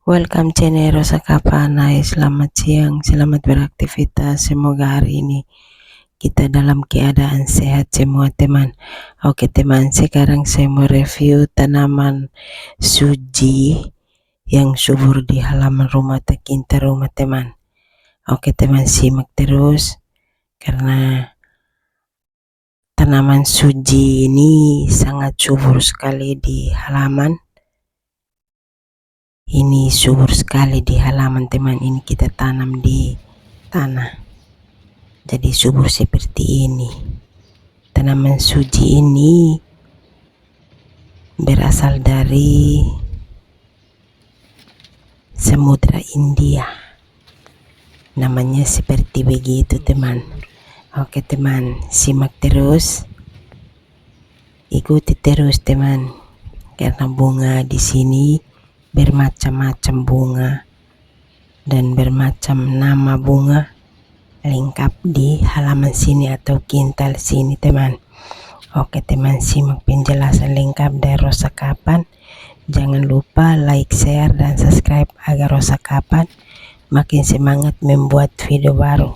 Welcome channel Rosa Kapanay. Selamat siang, selamat beraktivitas. Semoga hari ini kita dalam keadaan sehat semua teman. Oke teman, sekarang saya mau review tanaman suji yang subur di halaman rumah terkinta rumah teman. Oke teman, simak terus karena tanaman suji ini sangat subur sekali di halaman. Ini subur sekali di halaman teman, ini kita tanam di tanah. Jadi subur seperti ini. Tanaman suji ini berasal dari Samudra India. Namanya seperti begitu teman. Oke teman, simak terus. Ikuti terus teman. Karena bunga di sini bermacam-macam bunga dan bermacam nama bunga lengkap di halaman sini atau kintal sini teman. Oke teman, simak penjelasan lengkap dari Rosa Kapan. Jangan lupa like, share, dan subscribe agar Rosa Kapan makin semangat membuat video baru.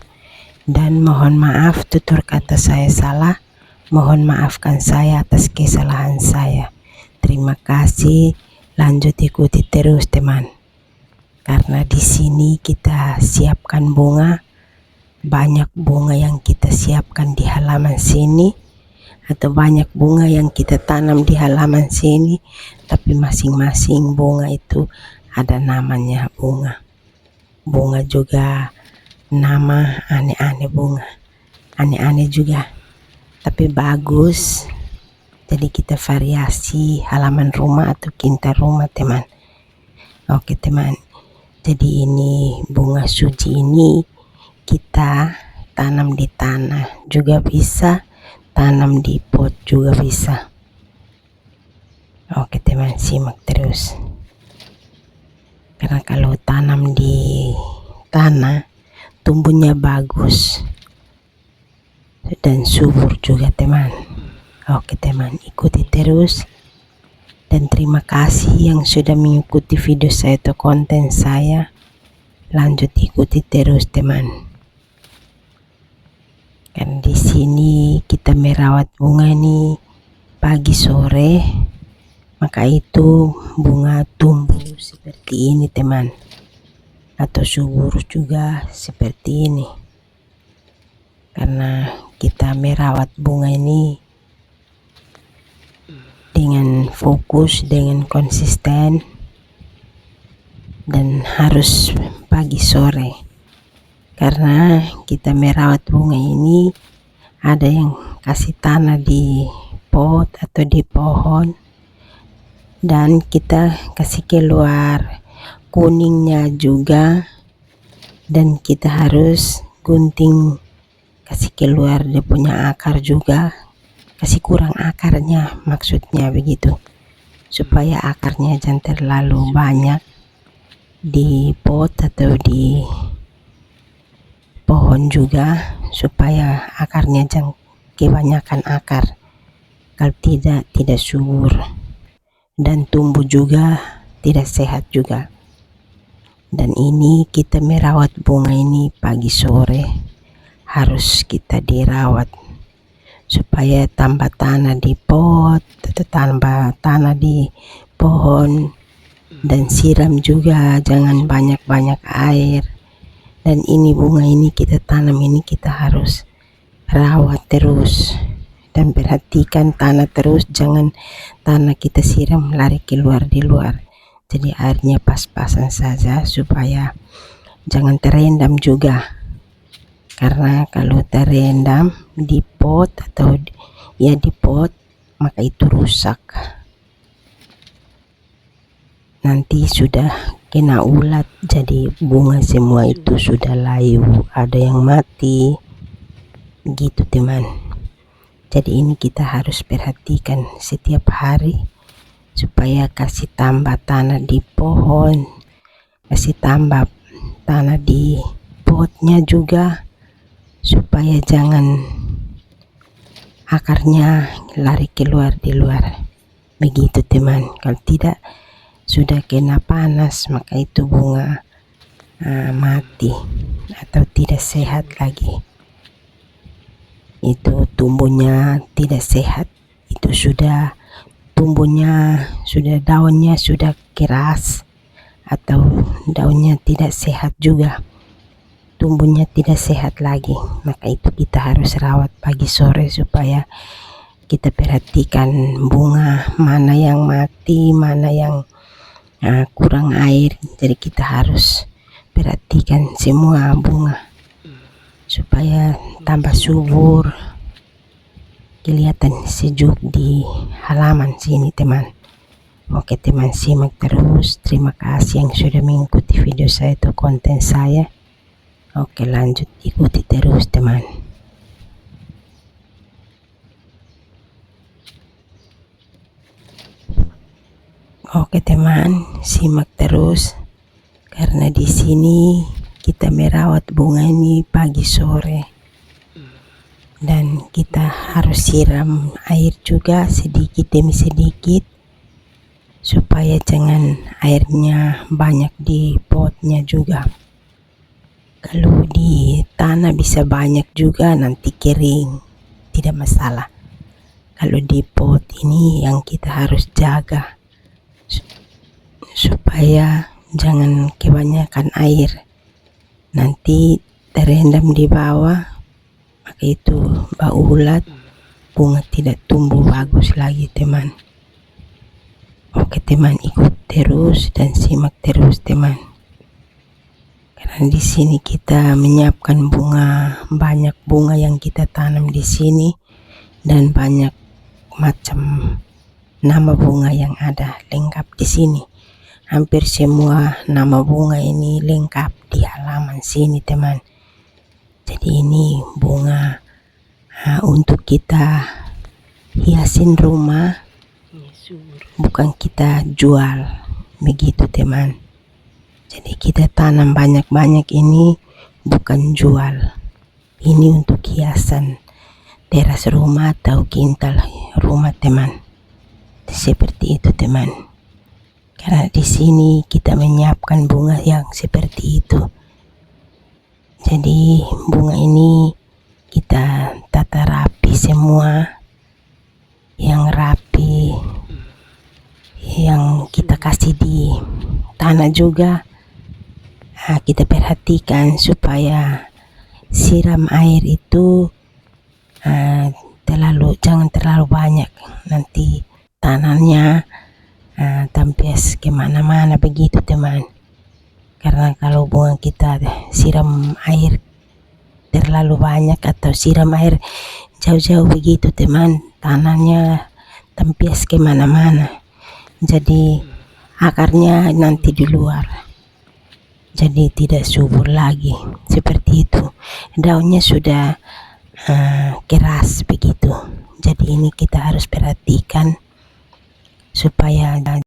Dan mohon maaf tutur kata saya salah, mohon maafkan saya atas kesalahan saya. Terima kasih. Lanjut ikuti terus teman, karena di sini kita siapkan bunga, banyak bunga yang kita siapkan di halaman sini atau banyak bunga yang kita tanam di halaman sini, tapi masing-masing bunga itu ada namanya bunga juga nama aneh-aneh, bunga aneh-aneh juga tapi bagus. Jadi kita variasi halaman rumah atau kintal rumah teman. Oke teman, jadi ini bunga suji ini kita tanam di tanah juga bisa, tanam di pot juga bisa. Oke teman, simak terus. Karena kalau tanam di tanah tumbuhnya bagus dan subur juga teman. Oke teman, ikuti terus dan terima kasih yang sudah mengikuti video saya atau konten saya. Lanjut ikuti terus teman. Kan di sini kita merawat bunga ini pagi sore, maka itu bunga tumbuh seperti ini teman, atau subur juga seperti ini. Karena kita merawat bunga ini dengan fokus, dengan konsisten, dan harus pagi sore. Karena kita merawat bunga ini, ada yang kasih tanah di pot atau di pohon, dan kita kasih keluar kuningnya juga, dan kita harus gunting kasih keluar dia punya akar juga, kasih kurang akarnya, maksudnya begitu, supaya akarnya jangan terlalu banyak di pot atau di pohon juga, supaya akarnya jangan kebanyakan akar. Kalau tidak subur dan tumbuh juga tidak sehat juga. Dan ini kita merawat bunga ini pagi sore, harus kita dirawat supaya tambah tanah di pot atau tambah tanah di pohon, dan siram juga, jangan banyak-banyak air. Dan ini bunga ini kita tanam ini kita harus rawat terus dan perhatikan tanah terus, jangan tanah kita siram lari keluar di luar. Jadi airnya pas-pasan saja supaya jangan terendam juga. Karena kalau terendam di pot atau di pot, maka itu rusak. Nanti sudah kena ulat, jadi bunga semua itu sudah layu, ada yang mati gitu teman. Jadi ini kita harus perhatikan setiap hari supaya kasih tambah tanah di pohon, kasih tambah tanah di potnya juga, supaya jangan akarnya lari keluar di luar begitu teman. Kalau tidak sudah kena panas, maka itu bunga mati atau tidak sehat lagi. Itu tumbuhnya tidak sehat, itu sudah tumbuhnya, sudah daunnya sudah keras atau daunnya tidak sehat juga, tumbuhnya tidak sehat lagi. Maka itu kita harus rawat pagi sore supaya kita perhatikan bunga mana yang mati, mana yang kurang air. Jadi kita harus perhatikan semua bunga supaya tambah subur, kelihatan sejuk di halaman sini teman. Oke teman, simak terus. Terima kasih yang sudah mengikuti video saya atau konten saya. Oke, lanjut ikuti terus teman. Oke teman, simak terus karena di sini kita merawat bunga ini pagi sore dan kita harus siram air juga sedikit demi sedikit supaya jangan airnya banyak di potnya juga. Kalau di tanah bisa banyak juga, nanti kering, tidak masalah. Kalau di pot ini yang kita harus jaga supaya jangan kebanyakan air, nanti terendam di bawah, maka itu bau ulat, bunga tidak tumbuh bagus lagi teman. Oke teman, ikut terus dan simak terus teman, karena di sini kita menyiapkan bunga, banyak bunga yang kita tanam di sini dan banyak macam nama bunga yang ada lengkap di sini. Hampir semua nama bunga ini lengkap di halaman sini teman. Jadi ini bunga untuk kita hiasin rumah, bukan kita jual begitu teman. Jadi kita tanam banyak-banyak ini bukan jual, ini untuk hiasan teras rumah atau kintal rumah teman. Seperti itu teman. Karena di sini kita menyiapkan bunga yang seperti itu. Jadi bunga ini kita tata rapi semua, yang rapi, yang kita kasih di tanah juga. Kita perhatikan supaya siram air itu jangan terlalu banyak, nanti tanahnya tampias kemana-mana begitu teman. Karena kalau bunga kita siram air terlalu banyak atau siram air jauh-jauh begitu teman, tanahnya tampias kemana-mana, jadi akarnya nanti di luar, jadi tidak subur lagi. Seperti itu, daunnya sudah keras begitu. Jadi ini kita harus perhatikan supaya